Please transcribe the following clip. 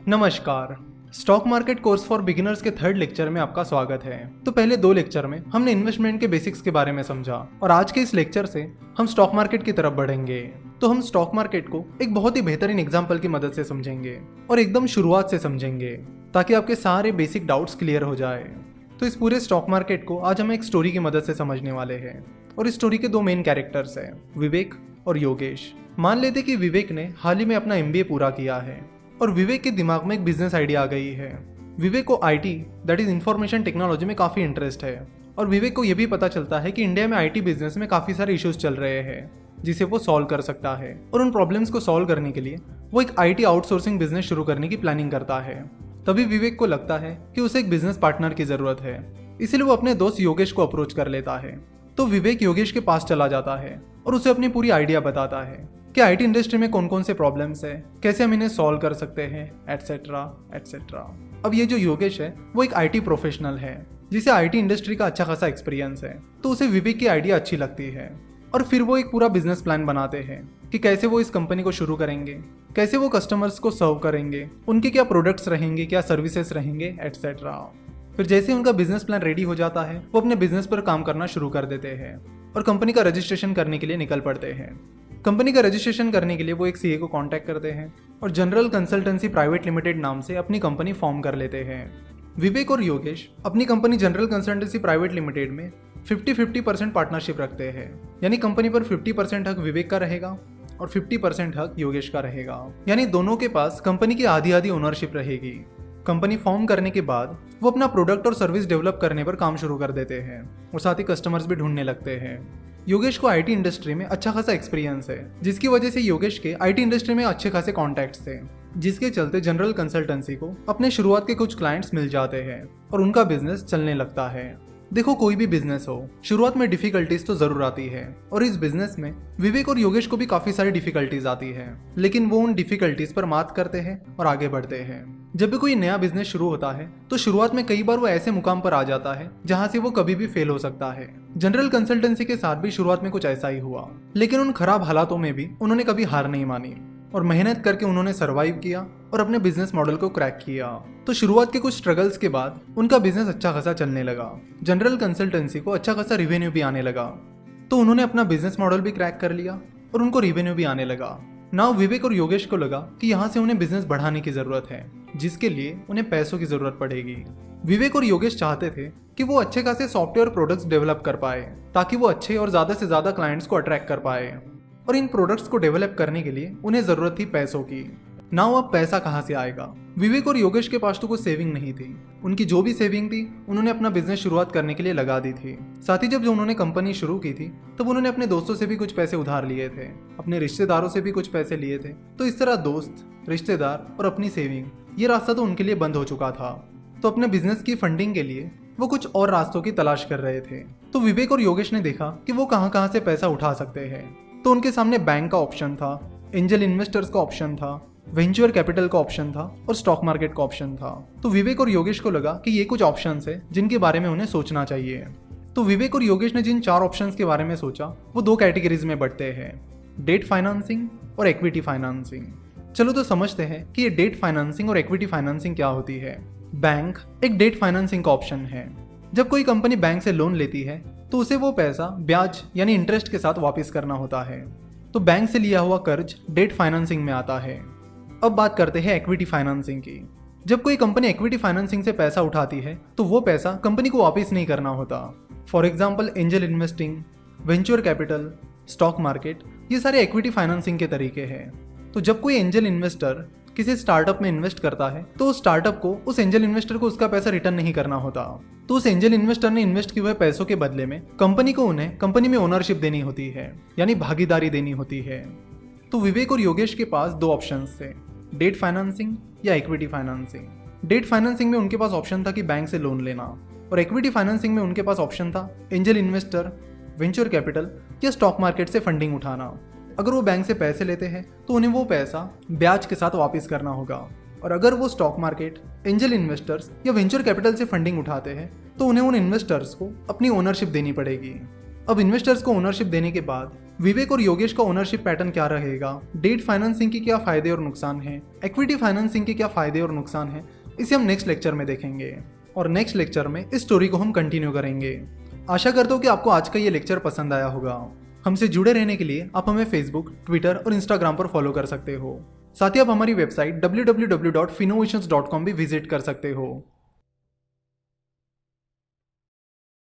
नमस्कार। Stock market course for beginners के third lecture में आपका स्वागत है। तो पहले दो लेक्चर में हमने इन्वेस्टमेंट के बेसिक्स के बारे में समझा और आज के इस लेक्चर से हम स्टॉक मार्केट की तरफ बढ़ेंगे। तो हम स्टॉक मार्केट को एक बहुत ही बेहतरीन एग्जाम्पल की मदद से समझेंगे और एकदम शुरुआत से समझेंगे ताकि आपके सारे बेसिक डाउट्स क्लियर हो जाए। तो इस पूरे स्टॉक मार्केट को आज हम एक स्टोरी की मदद से समझने वाले हैं और इस स्टोरी के दो मेन कैरेक्टर्स हैं, विवेक और योगेश। मान लेते कि विवेक ने हाल ही में अपना MBA पूरा किया है और विवेक के दिमाग में एक बिजनेस आइडिया आ गई है। विवेक को IT that is information technology में काफ़ी इंटरेस्ट है और विवेक को यह भी पता चलता है कि इंडिया में IT बिजनेस में काफ़ी सारे इश्यूज चल रहे हैं जिसे वो सॉल्व कर सकता है और उन प्रॉब्लम्स को सॉल्व करने के लिए वो एक IT आउटसोर्सिंग बिजनेस शुरू करने की प्लानिंग करता है। तभी विवेक को लगता है कि उसे एक बिजनेस पार्टनर की ज़रूरत है, इसलिए वो अपने दोस्त योगेश को अप्रोच कर लेता है। तो विवेक योगेश के पास चला जाता है और उसे अपनी पूरी आइडिया बताता है कि IT इंडस्ट्री में कौन कौन से प्रॉब्लम्स है, कैसे हम इन्हें सॉल्व कर सकते हैं, एटसेट्रा एटसेट्रा। अब ये जो योगेश है वो एक IT प्रोफेशनल है जिसे IT इंडस्ट्री का अच्छा खासा एक्सपीरियंस है, तो उसे विवेक की आइडिया अच्छी लगती है और फिर वो एक पूरा बिजनेस प्लान बनाते हैं कि कैसे वो इस कंपनी को शुरू करेंगे, कैसे वो कस्टमर्स को सर्व करेंगे, उनके क्या प्रोडक्ट्स रहेंगे, क्या सर्विसेज रहेंगे, एटसेट्रा। फिर जैसे उनका बिजनेस प्लान रेडी हो जाता है वो अपने बिजनेस पर काम करना शुरू कर देते हैं और कंपनी का रजिस्ट्रेशन करने के लिए निकल पड़ते हैं। कंपनी का रजिस्ट्रेशन करने के लिए वो एक CA को कांटेक्ट करते हैं और जनरल कंसल्टेंसी प्राइवेट लिमिटेड नाम से अपनी कंपनी फॉर्म कर लेते हैं। विवेक और योगेश अपनी company general consultancy private limited में 50-50% पार्टनरशिप रखते हैं, यानी कंपनी पर 50% हक विवेक का रहेगा और 50% हक योगेश का रहेगा, यानी दोनों के पास कंपनी की आधी आधी ओनरशिप रहेगी। कंपनी फॉर्म करने के बाद वो अपना प्रोडक्ट और सर्विस डेवलप करने पर काम शुरू कर देते हैं और साथ ही कस्टमर्स भी ढूंढने लगते हैं। योगेश को IT इंडस्ट्री में अच्छा खासा एक्सपीरियंस है, जिसकी वजह से योगेश के IT इंडस्ट्री में अच्छे खासे कॉन्टैक्ट्स थे, जिसके चलते जनरल कंसल्टेंसी को अपने शुरुआत के कुछ क्लाइंट्स मिल जाते हैं और उनका बिजनेस चलने लगता है। देखो, कोई भी बिजनेस हो, शुरुआत में डिफिकल्टीज तो जरूर आती है और इस बिजनेस में विवेक और योगेश को भी काफी सारी डिफिकल्टीज आती है, लेकिन वो उन डिफिकल्टीज पर मात करते हैं और आगे बढ़ते हैं। जब भी कोई नया बिजनेस शुरू होता है तो शुरुआत में कई बार वो ऐसे मुकाम पर आ जाता है जहां से वो कभी भी फेल हो सकता है। जनरल कंसल्टेंसी के साथ भी शुरुआत में कुछ ऐसा ही हुआ, लेकिन उन खराब हालातों में भी उन्होंने कभी हार नहीं मानी और मेहनत करके उन्होंने सरवाइव किया और अपने बिजनेस मॉडल को क्रैक किया। तो शुरुआत के कुछ स्ट्रगल्स के बाद उनका बिजनेस अच्छा खासा चलने लगा, जनरल कंसल्टेंसी को अच्छा खासा रिवेन्यू भी आने लगा, तो उन्होंने अपना बिजनेस मॉडल भी क्रैक कर लिया और उनको रिवेन्यू भी आने लगा। नाउ विवेक और योगेश को लगा कि यहाँ से उन्हें बिजनेस बढ़ाने की जरूरत है, जिसके लिए उन्हें पैसों की जरूरत पड़ेगी। विवेक और योगेश चाहते थे कि वो अच्छे खासे सॉफ्टवेयर प्रोडक्ट्स डेवलप कर पाए ताकि वो अच्छे और ज्यादा से ज्यादा क्लाइंट्स को अट्रैक्ट कर पाए, और इन प्रोडक्ट्स को डेवलप करने के लिए उन्हें जरूरत थी पैसों की। नाउ अब पैसा कहाँ से आएगा? विवेक और योगेश के पास तो कोई सेविंग नहीं थी। उनकी जो भी सेविंग थी उन्होंने अपना बिजनेस शुरुआत करने के लिए लगा दी थी। साथ ही जब उन्होंने कंपनी शुरू की थी तब उन्होंने अपने दोस्तों से भी कुछ पैसे उधार लिए थे, अपने रिश्तेदारों से भी कुछ पैसे लिए थे। तो इस तरह दोस्त, रिश्तेदार और अपनी सेविंग, ये रास्ता तो उनके लिए बंद हो चुका था। तो अपने बिजनेस की फंडिंग के लिए वो कुछ और रास्तों की तलाश कर रहे थे। तो विवेक और योगेश ने देखा कि वो कहाँ कहाँ से पैसा उठा सकते हैं। तो उनके सामने बैंक का ऑप्शन था, एंजल इन्वेस्टर्स का ऑप्शन था, वेंचर कैपिटल का ऑप्शन था और स्टॉक मार्केट का ऑप्शन था। तो विवेक और योगेश को लगा कि ये कुछ ऑप्शंस है जिनके बारे में उन्हें सोचना चाहिए। तो विवेक और योगेश ने जिन 4 ऑप्शंस के बारे में सोचा वो 2 कैटेगरीज में बढ़ते हैं, डेट फाइनेंसिंग और इक्विटी फाइनेंसिंग। चलो तो समझते हैं कि ये डेट फाइनेंसिंग और इक्विटी फाइनेंसिंग क्या होती है। बैंक एक डेट फाइनेंसिंग का ऑप्शन है। जब कोई कंपनी बैंक से लोन लेती है तो उसे वो पैसा ब्याज यानी इंटरेस्ट के साथ वापस करना होता है, तो बैंक से लिया हुआ कर्ज डेट फाइनेंसिंग में आता है। अब बात करते हैं इक्विटी फाइनेंसिंग की। जब कोई कंपनी इक्विटी फाइनेंसिंग से पैसा उठाती है तो वो पैसा कंपनी को वापस नहीं करना होता। For example angel investing, venture capital, stock market, ये सारे इक्विटी फाइनेंसिंग के तरीके हैं। तो जब कोई एंजल इन्वेस्टर किसी स्टार्टअप में इन्वेस्ट करता है तो उस स्टार्टअप को, उस एंजल इन्वेस्टर को उसका पैसा रिटर्न नहीं करना होता। तो उस एंजल इन्वेस्टर ने इन्वेस्ट किए हुए पैसों के बदले में कंपनी को उन्हें कंपनी में ओनरशिप देनी होती है, यानी भागीदारी देनी होती है। तो विवेक और योगेश के पास 2 ऑप्शंस थे, डेट फाइनेंसिंग या इक्विटी फाइनेंसिंग। डेट फाइनेंसिंग में उनके पास ऑप्शन था कि बैंक से लोन लेना, और इक्विटी फाइनेंसिंग में उनके पास ऑप्शन था एंजल इन्वेस्टर, वेंचर कैपिटल या स्टॉक मार्केट से फंडिंग उठाना। अगर वो बैंक से पैसे लेते हैं तो उन्हें वो पैसा ब्याज के साथ वापस करना होगा, और अगर वो स्टॉक मार्केट, एंजल इन्वेस्टर्स या वेंचर कैपिटल से फंडिंग उठाते हैं तो उन्हें उन इन्वेस्टर्स को अपनी ओनरशिप देनी पड़ेगी। अब इन्वेस्टर्स को ओनरशिप देने के बाद विवेक और योगेश का ओनरशिप पैटर्न क्या रहेगा, डेट फाइनेंसिंग के क्या फायदे और नुकसान हैं, इक्विटी फाइनेंसिंग के क्या फायदे और नुकसान हैं, इसे हम नेक्स्ट लेक्चर में देखेंगे। और नेक्स्ट लेक्चर में इस स्टोरी को हम कंटिन्यू करेंगे। आशा करता हूँ कि आपको आज का ये लेक्चर पसंद आया होगा। हमसे जुड़े रहने के लिए आप हमें फेसबुक, ट्विटर और इंस्टाग्राम पर फॉलो कर सकते हो। साथ ही आप हमारी वेबसाइट www.finnovations.com भी विजिट कर सकते हो।